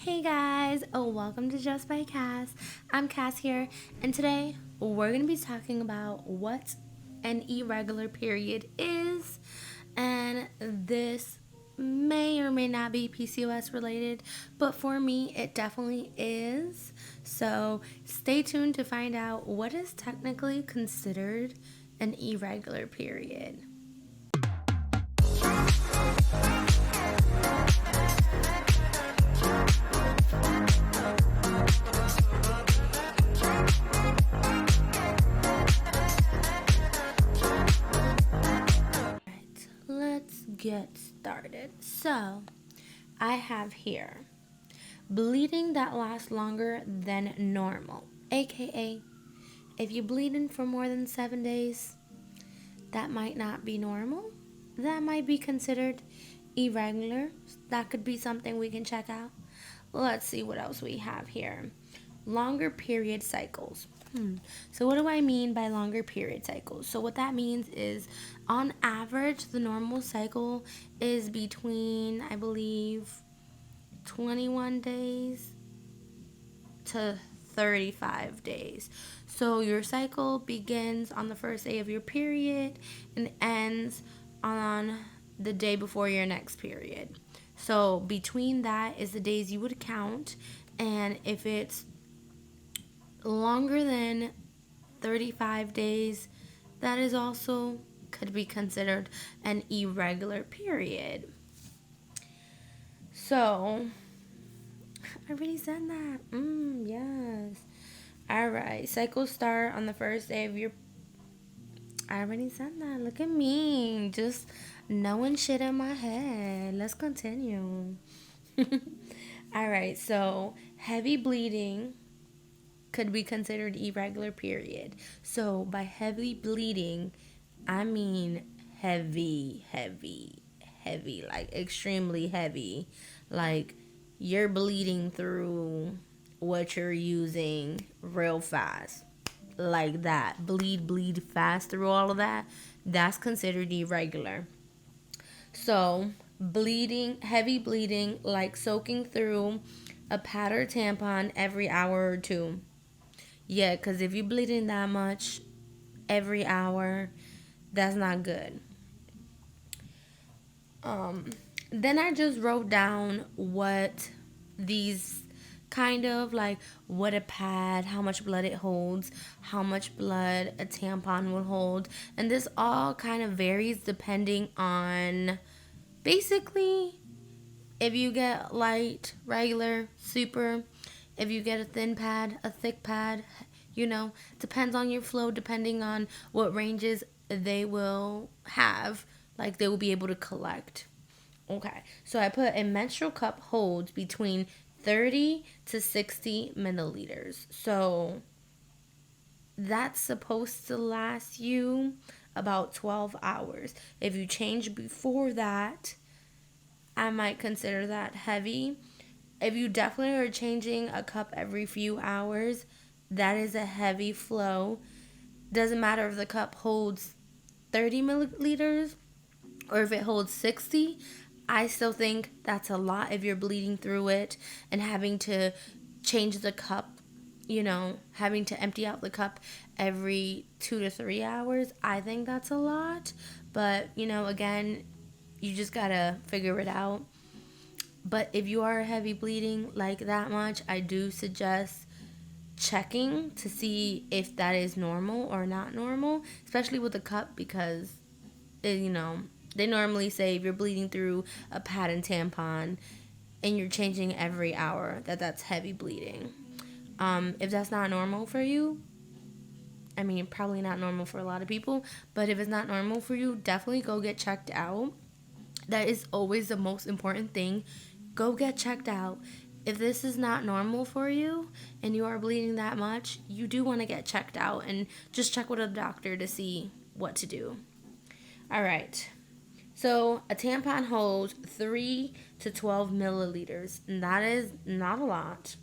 Hey guys, welcome to Just by Cass. I'm Cass here, and today we're going to be talking about what an irregular period is, and this may or may not be PCOS related, but for me it definitely is. So stay tuned to find out what is technically considered an irregular period. Let's get started. So, I have here bleeding that lasts longer than normal, aka if you're bleeding for more than 7 days, that might not be normal. That might be considered irregular. That could be something we can check out. Let's see what else we have here. Longer period cycles. So what do I mean by longer period cycles? So what that means is, on average, the normal cycle is between, I believe, 21 days to 35 days. So your cycle begins on the first day of your period and ends on the day before your next period. So between that is the days you would count, and if it's longer than 35 days, that is also could be considered an irregular period. So, I already said that. Yes. Alright, cycles start on the first day of your. I already said that. Look at me. Just knowing shit in my head. Let's continue. Alright, so heavy bleeding could be considered irregular period. So by heavy bleeding, I mean heavy, like extremely heavy. Like you're bleeding through what you're using real fast. Like that. Bleed fast through all of that. That's considered irregular. So bleeding, heavy bleeding, like soaking through a pad or tampon every hour or two. Yeah, because if you're bleeding that much every hour, that's not good. Then I just wrote down what these kind of like what a pad, how much blood it holds, how much blood a tampon will hold. And this all kind of varies depending on basically if you get light, regular, super, if you get a thin pad, a thick pad, depends on your flow, depending on what ranges they will have, like they will be able to collect. Okay, so I put a menstrual cup holds between 30 to 60 milliliters. So that's supposed to last you about 12 hours. If you change before that, I might consider that heavy. If you definitely are changing a cup every few hours, that is a heavy flow. Doesn't matter if the cup holds 30 milliliters or if it holds 60. I still think that's a lot if you're bleeding through it and having to change the cup, having to empty out the cup every 2 to 3 hours. I think that's a lot. But, again, you just gotta figure it out. But if you are heavy bleeding like that much, I do suggest checking to see if that is normal or not normal, especially with the cup, because they normally say if you're bleeding through a pad and tampon and you're changing every hour, that's heavy bleeding. If that's not normal for you, I mean, probably not normal for a lot of people, but if it's not normal for you, definitely go get checked out. That is always the most important thing. Go get checked out. If this is not normal for you and you are bleeding that much, you do want to get checked out and just check with a doctor to see what to do. All right. So a tampon holds 3 to 12 milliliters, and that is not a lot.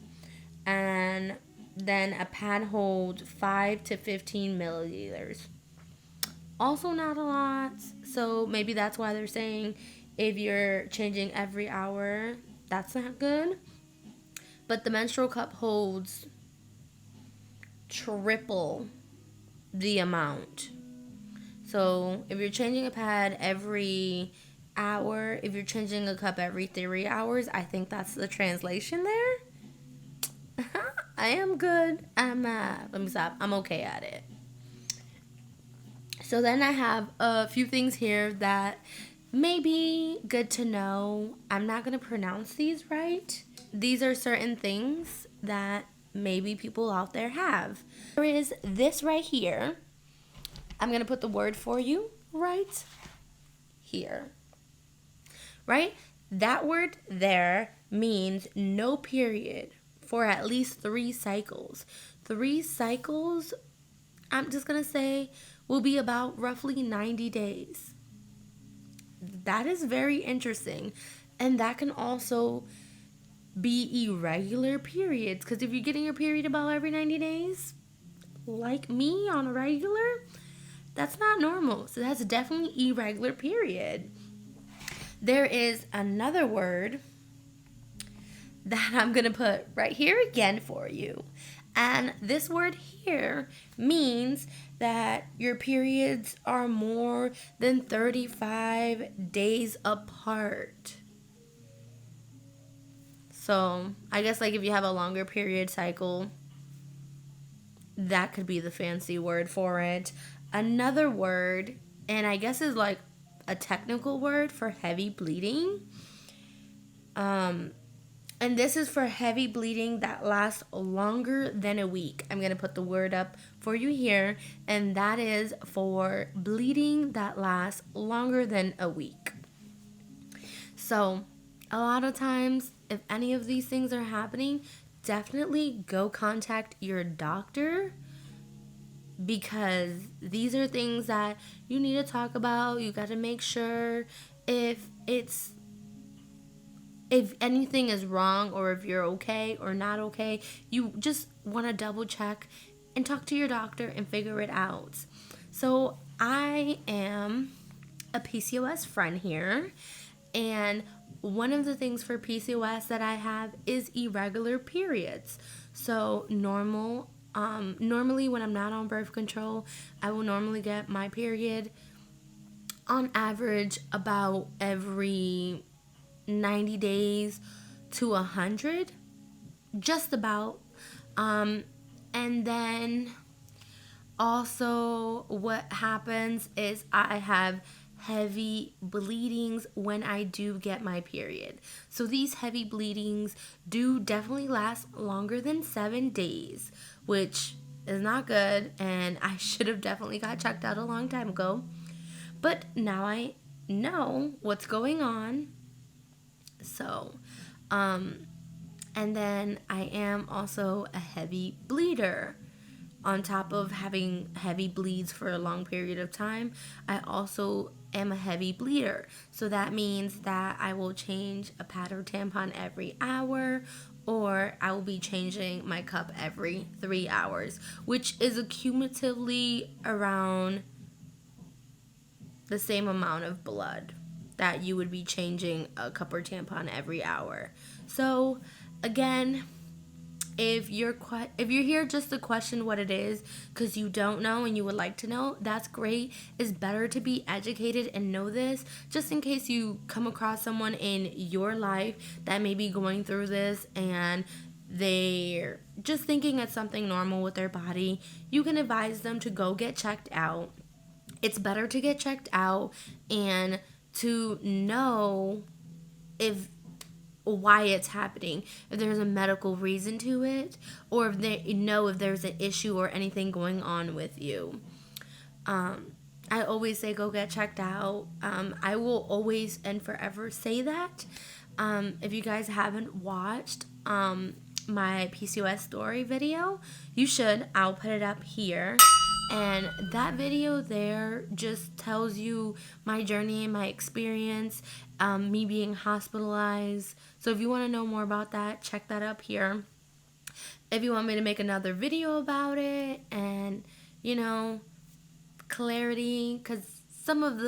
And then a pad holds 5 to 15 milliliters. Also not a lot. So maybe that's why they're saying if you're changing every hour, that's not good. but the menstrual cup holds triple the amount. So if you're changing a pad every hour, if you're changing a cup every 3 hours, I think that's the translation there. I am good at math. Let me stop. I'm okay at it. So then I have a few things here that may be good to know. I'm not going to pronounce these right. These are certain things that maybe people out there have. There is this right here. I'm going to put the word for you right here. Right? That word there means no period for at least 3 cycles. 3 cycles, I'm just going to say, will be about roughly 90 days. That is very interesting. And that can also be irregular periods. Because if you're getting your period about every 90 days, like me on a regular, that's not normal. So that's definitely irregular period. There is another word that I'm going to put right here again for you. And this word here means that your periods are more than 35 days apart. So I guess like if you have a longer period cycle, that could be the fancy word for it. Another word, and I guess is like a technical word for heavy bleeding. And this is for heavy bleeding that lasts longer than a week. I'm going to put the word up for you here. And that is for bleeding that lasts longer than a week. So a lot of times, if any of these things are happening, definitely go contact your doctor, because these are things that you need to talk about. You got to make sure if anything is wrong or if you're okay or not okay. You just want to double check and talk to your doctor and figure it out. So I am a PCOS friend here, and one of the things for PCOS that I have is irregular periods. So normally when I'm not on birth control, I will normally get my period on average about every 90 days to 100, just about. And then also what happens is I have heavy bleedings when I do get my period. So these heavy bleedings do definitely last longer than 7 days, which is not good, and I should have definitely got checked out a long time ago. But now I know what's going on. So, and then I am also a heavy bleeder. On top of having heavy bleeds for a long period of time, I also am a heavy bleeder. So that means that I will change a pad or tampon every hour, or I will be changing my cup every 3 hours, which is accumulatively around the same amount of blood that you would be changing a cup or tampon every hour. So again, if you're here just to question what it is because you don't know and you would like to know, that's great. It's better to be educated and know this, just in case you come across someone in your life that may be going through this and they're just thinking it's something normal with their body. You can advise them to go get checked out. It's better to get checked out and to know why it's happening, if there's a medical reason to it, or if there's an issue or anything going on with you. I always say go get checked out. I will always and forever say that. If you guys haven't watched my PCOS story video, you should. I'll put it up here. And that video there just tells you my journey and my experience, me being hospitalized. So if you want to know more about that, check that up here. If you want me to make another video about it and, clarity, because some of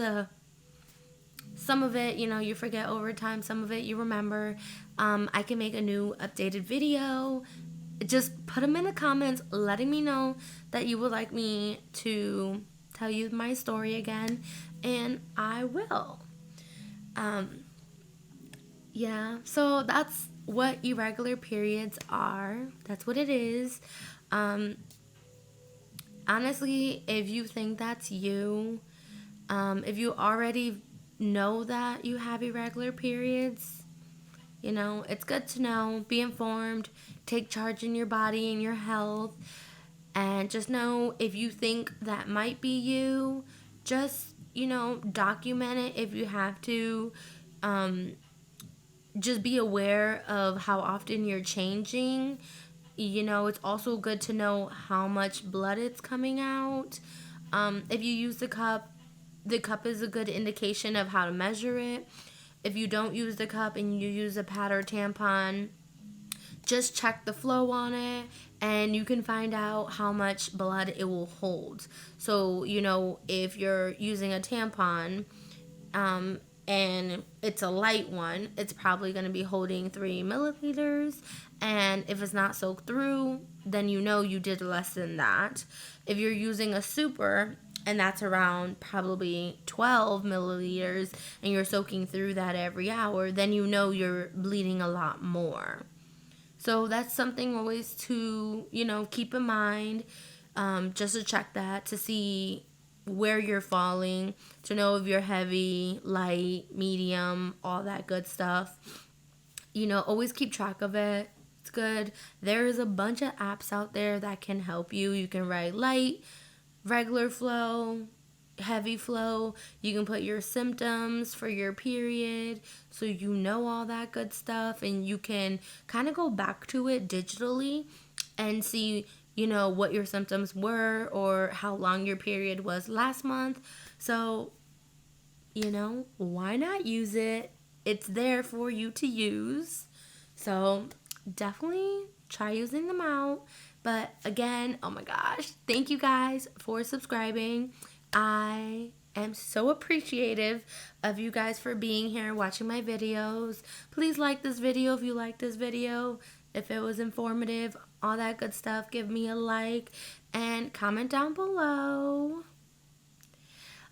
it, you forget over time, some of it you remember. I can make a new updated video. Just put them in the comments letting me know that you would like me to tell you my story again, and I will. Um, yeah, so that's what irregular periods are. That's what it is. Um, Honestly, if you think that's you, if you already know that you have irregular periods, it's good to know. Be informed. Take charge in your body and your health. And just know if you think that might be you, just, document it if you have to. Um, just be aware of how often you're changing. It's also good to know how much blood it's coming out. If you use the cup is a good indication of how to measure it. If you don't use the cup and you use a pad or tampon, just check the flow on it and you can find out how much blood it will hold. So, if you're using a tampon, um, and it's a light one, it's probably going to be holding 3 milliliters. And if it's not soaked through, then you did less than that. If you're using a super, and that's around probably 12 milliliters, and you're soaking through that every hour, then you're bleeding a lot more. So that's something always to, keep in mind, just to check that, to see where you're falling, to know if you're heavy, light, medium, all that good stuff. Always keep track of it. It's good. There's a bunch of apps out there that can help you. You can write light, regular flow, heavy flow. You can put your symptoms for your period so you know all that good stuff, and you can kind of go back to it digitally and see what your symptoms were or how long your period was last month. So why not use it? It's there for you to use. So definitely try using them out. But again, oh my gosh, thank you guys for subscribing. I am so appreciative of you guys for being here watching my videos. Please like this video if you like this video. If it was informative, all that good stuff, give me a like and comment down below.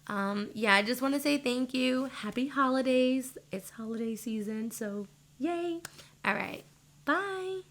I just want to say thank you. Happy holidays. It's holiday season, so yay. All right. Bye.